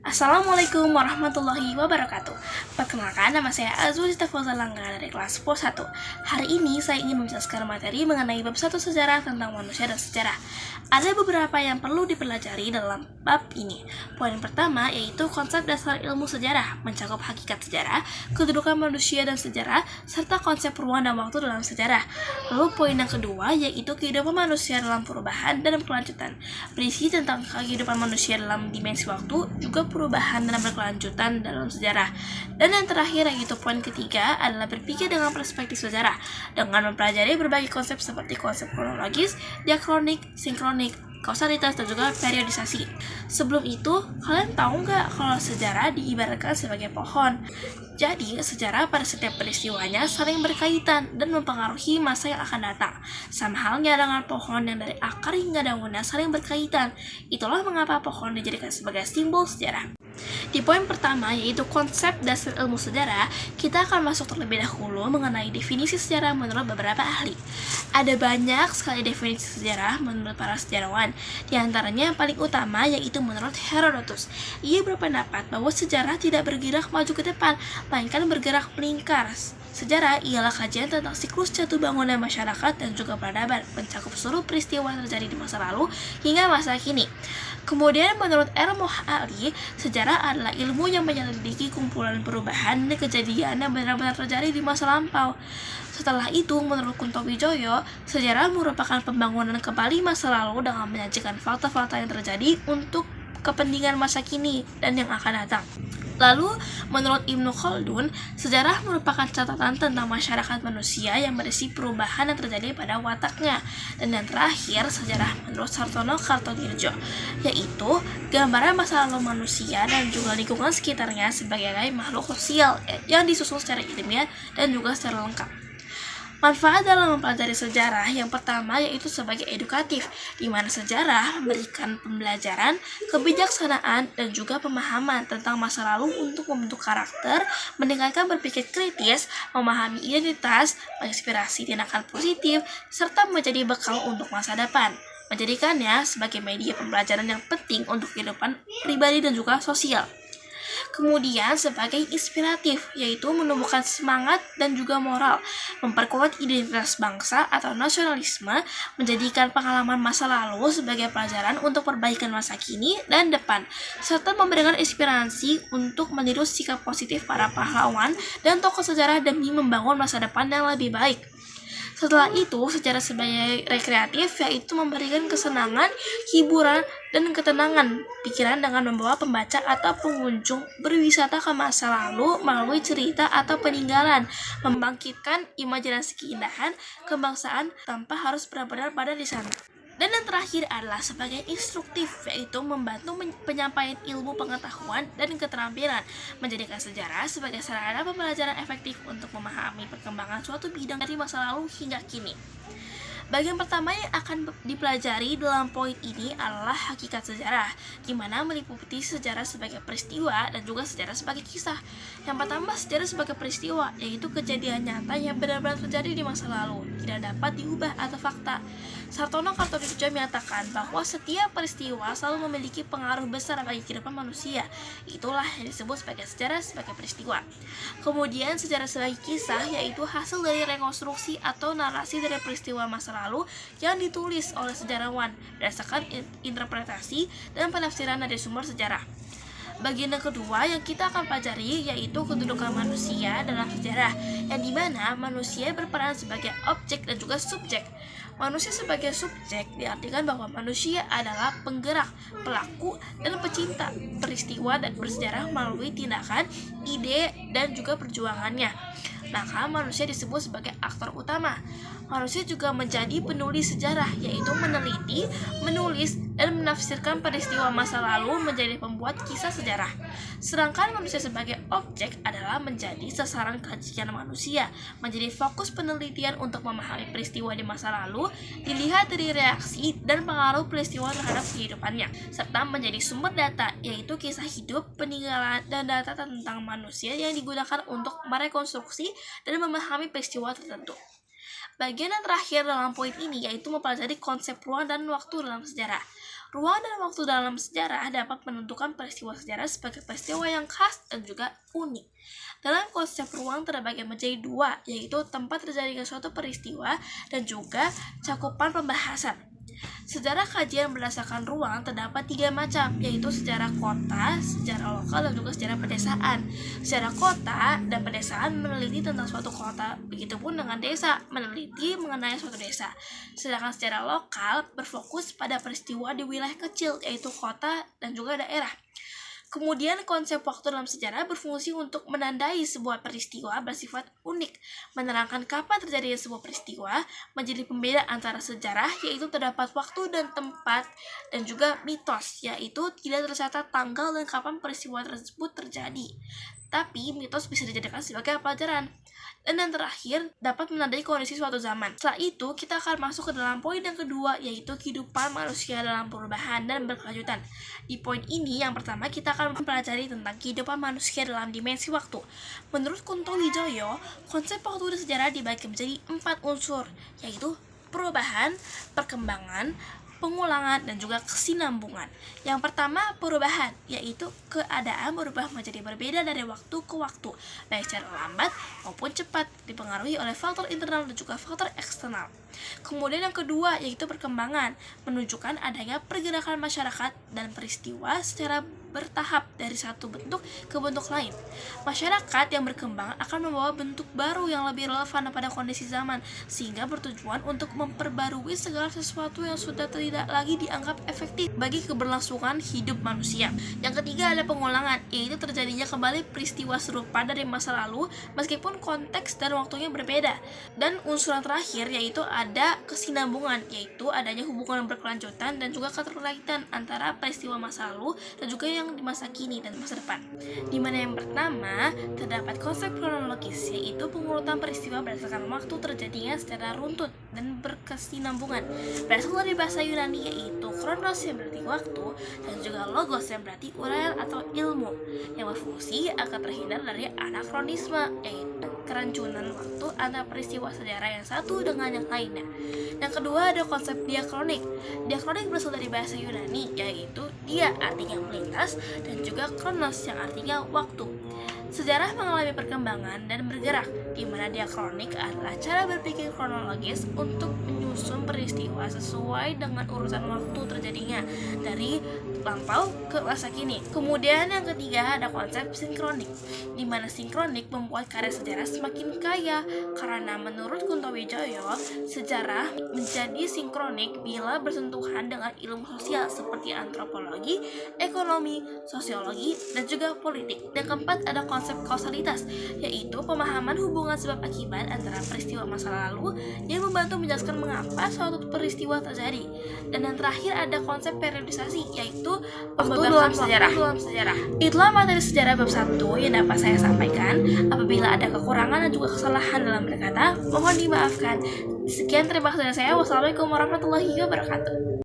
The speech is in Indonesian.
Assalamualaikum warahmatullahi wabarakatuh. Perkenalkan, nama saya Azul Istafoza Langga dari kelas POS 1. Hari ini saya ingin menjelaskan materi mengenai bab 1 sejarah tentang manusia dan sejarah. Ada beberapa yang perlu dipelajari dalam bab ini. Poin pertama yaitu konsep dasar ilmu sejarah, mencakup hakikat sejarah, kedudukan manusia dan sejarah, serta konsep ruang dan waktu dalam sejarah. Lalu poin yang kedua yaitu kehidupan manusia dalam perubahan dan kelanjutan, berisi tentang kehidupan manusia dalam dimensi waktu, juga perubahan dan berkelanjutan dalam sejarah. Dan yang terakhir yaitu poin ketiga adalah berpikir dengan perspektif sejarah dengan mempelajari berbagai konsep seperti konsep kronologis, diakronik, sinkronik, kausalitas, dan juga periodisasi. Sebelum itu, kalian tahu nggak kalau sejarah diibaratkan sebagai pohon? Jadi, sejarah pada setiap peristiwanya saling berkaitan dan mempengaruhi masa yang akan datang. Sama halnya dengan pohon yang dari akar hingga daunnya saling berkaitan. Itulah mengapa pohon dijadikan sebagai simbol sejarah. Di poin pertama yaitu konsep dasar ilmu sejarah, kita akan masuk terlebih dahulu mengenai definisi sejarah menurut beberapa ahli. Ada banyak sekali definisi sejarah menurut para sejarawan. Di antaranya yang paling utama yaitu menurut Herodotus. Ia berpendapat bahwa sejarah tidak bergerak maju ke depan, melainkan bergerak melingkar. Sejarah ialah kajian tentang siklus jatuh bangunan masyarakat dan juga peradaban, mencakup seluruh peristiwa yang terjadi di masa lalu hingga masa kini. Kemudian menurut Al-Muhalli, sejarah adalah ilmu yang menyelidiki kumpulan perubahan dan kejadian yang benar-benar terjadi di masa lampau. Setelah itu, menurut Kunto Wijoyo, sejarah merupakan pembangunan kembali masa lalu dengan menyajikan fakta-fakta yang terjadi untuk kepentingan masa kini dan yang akan datang. Lalu, menurut Ibnu Khaldun, sejarah merupakan catatan tentang masyarakat manusia yang berisi perubahan yang terjadi pada wataknya. Dan yang terakhir, sejarah menurut Sartono Kartodirjo, yaitu gambaran masa lalu manusia dan juga lingkungan sekitarnya sebagai makhluk sosial yang disusun secara ilmiah dan juga secara lengkap. Manfaat dalam mempelajari sejarah yang pertama yaitu sebagai edukatif, di mana sejarah memberikan pembelajaran, kebijaksanaan, dan juga pemahaman tentang masa lalu untuk membentuk karakter, meningkatkan berpikir kritis, memahami identitas, menginspirasi tindakan positif, serta menjadi bekal untuk masa depan. Menjadikannya sebagai media pembelajaran yang penting untuk kehidupan pribadi dan juga sosial. Kemudian sebagai inspiratif, yaitu menumbuhkan semangat dan juga moral, memperkuat identitas bangsa atau nasionalisme, menjadikan pengalaman masa lalu sebagai pelajaran untuk perbaikan masa kini dan depan, serta memberikan inspirasi untuk meniru sikap positif para pahlawan dan tokoh sejarah demi membangun masa depan yang lebih baik. Setelah itu, sejarah sebagai rekreatif yaitu memberikan kesenangan, hiburan, dan ketenangan pikiran dengan membawa pembaca atau pengunjung berwisata ke masa lalu melalui cerita atau peninggalan, membangkitkan imajinasi keindahan kebangsaan tanpa harus benar-benar pada di sana. Dan yang terakhir adalah sebagai instruktif, yaitu membantu penyampaian ilmu pengetahuan dan keterampilan, menjadikan sejarah sebagai sarana pembelajaran efektif untuk memahami perkembangan suatu bidang dari masa lalu hingga kini. Bagian pertama yang akan dipelajari dalam poin ini adalah hakikat sejarah, di mana meliputi sejarah sebagai peristiwa dan juga sejarah sebagai kisah. Yang pertama, sejarah sebagai peristiwa, yaitu kejadian nyata yang benar-benar terjadi di masa lalu, tidak dapat diubah atau fakta. Sartono Kartodirjo menyatakan bahwa setiap peristiwa selalu memiliki pengaruh besar bagi kehidupan manusia. Itulah yang disebut sebagai sejarah sebagai peristiwa. Kemudian sejarah sebagai kisah, yaitu hasil dari rekonstruksi atau narasi dari peristiwa masa lalu yang ditulis oleh sejarawan berdasarkan interpretasi dan penafsiran dari sumber sejarah. Bagian yang kedua yang kita akan pelajari yaitu kedudukan manusia dalam sejarah, yang dimana manusia berperan sebagai objek dan juga subjek. Manusia sebagai subjek diartikan bahwa manusia adalah penggerak, pelaku, dan pecinta peristiwa dan bersejarah melalui tindakan, ide, dan juga perjuangannya. Maka manusia disebut sebagai aktor utama. Manusia juga menjadi penulis sejarah, yaitu meneliti, menulis, dan menafsirkan peristiwa masa lalu menjadi pembuat kisah sejarah. Sedangkan manusia sebagai objek adalah menjadi sasaran kajian manusia, menjadi fokus penelitian untuk memahami peristiwa di masa lalu, dilihat dari reaksi dan pengaruh peristiwa terhadap kehidupannya, serta menjadi sumber data, yaitu kisah hidup, peninggalan, dan data tentang manusia yang digunakan untuk merekonstruksi dan memahami peristiwa tertentu. Bagian yang terakhir dalam poin ini yaitu mempelajari konsep ruang dan waktu dalam sejarah. Ruang dan waktu dalam sejarah dapat menentukan peristiwa sejarah sebagai peristiwa yang khas dan juga unik. Dalam konsep ruang terbagi menjadi dua, yaitu tempat terjadinya suatu peristiwa dan juga cakupan pembahasan. Sejarah kajian berdasarkan ruang terdapat 3 macam, yaitu sejarah kota, sejarah lokal, dan juga sejarah pedesaan. Sejarah kota dan pedesaan meneliti tentang suatu kota, begitupun dengan desa, meneliti mengenai suatu desa. Sedangkan sejarah lokal berfokus pada peristiwa di wilayah kecil, yaitu kota dan juga daerah. Kemudian konsep waktu dalam sejarah berfungsi untuk menandai sebuah peristiwa bersifat unik, menerangkan kapan terjadinya sebuah peristiwa, menjadi pembeda antara sejarah, yaitu terdapat waktu dan tempat, dan juga mitos, yaitu tidak tercatat tanggal dan kapan peristiwa tersebut terjadi. Tapi mitos bisa dijadikan sebagai pelajaran. Dan yang terakhir, dapat menandai kondisi suatu zaman. Setelah itu, kita akan masuk ke dalam poin yang kedua, yaitu kehidupan manusia dalam perubahan dan berkelanjutan. Di poin ini, yang pertama, kita akan mempelajari tentang kehidupan manusia dalam dimensi waktu. Menurut Kunto Wijoyo, konsep waktu dan sejarah dibagi menjadi 4 unsur, yaitu perubahan, perkembangan, pengulangan, dan juga kesinambungan. Yang pertama, perubahan, yaitu keadaan berubah menjadi berbeda dari waktu ke waktu, baik secara lambat maupun cepat, dipengaruhi oleh faktor internal dan juga faktor eksternal. Kemudian yang kedua, yaitu perkembangan, menunjukkan adanya pergerakan masyarakat dan peristiwa secara bertahap dari satu bentuk ke bentuk lain. Masyarakat yang berkembang akan membawa bentuk baru yang lebih relevan pada kondisi zaman, sehingga bertujuan untuk memperbarui segala sesuatu yang sudah tidak lagi dianggap efektif bagi keberlangsungan hidup manusia. Yang ketiga ada pengulangan, yaitu terjadinya kembali peristiwa serupa dari masa lalu meskipun konteks dan waktunya berbeda. Dan unsur yang terakhir yaitu ada kesinambungan, yaitu adanya hubungan berkelanjutan dan juga keterkaitan antara peristiwa masa lalu dan juga yang di masa kini dan masa depan. Di mana yang pertama terdapat konsep kronologis, yaitu pengurutan peristiwa berdasarkan waktu terjadinya secara runtut dan berkesinambungan. Berasal dari bahasa Yunani, yaitu kronos yang berarti waktu dan juga logos yang berarti uraian atau ilmu, yang berfungsi agar terhindar dari anakronisme, yaitu kerancunan waktu antara peristiwa sejarah yang satu dengan yang lainnya. Yang kedua ada konsep diakronik. Diakronik berasal dari bahasa Yunani, yaitu dia artinya melintas dan juga kronos yang artinya waktu. Sejarah mengalami perkembangan dan bergerak, di mana diakronik adalah cara berpikir kronologis untuk menyusun peristiwa sesuai dengan urutan waktu terjadinya dari lampau ke masa kini. Kemudian yang ketiga ada konsep sinkronik, di mana sinkronik membuat karya sejarah semakin kaya karena menurut Kunto Wijoyo, sejarah menjadi sinkronik bila bersentuhan dengan ilmu sosial seperti antropologi, ekonomi, sosiologi, dan juga politik. Dan keempat ada konsep kausalitas, yaitu pemahaman hubungan sebab akibat antara peristiwa masa lalu yang membantu menjelaskan mengapa suatu peristiwa terjadi. Dan yang terakhir ada konsep periodisasi, yaitu waktu dalam sejarah. Itulah materi sejarah bab 1 yang dapat saya sampaikan. Apabila ada kekurangan dan juga kesalahan dalam berkata, mohon dimaafkan. Sekian, terima kasih dari saya. Wassalamualaikum warahmatullahi wabarakatuh.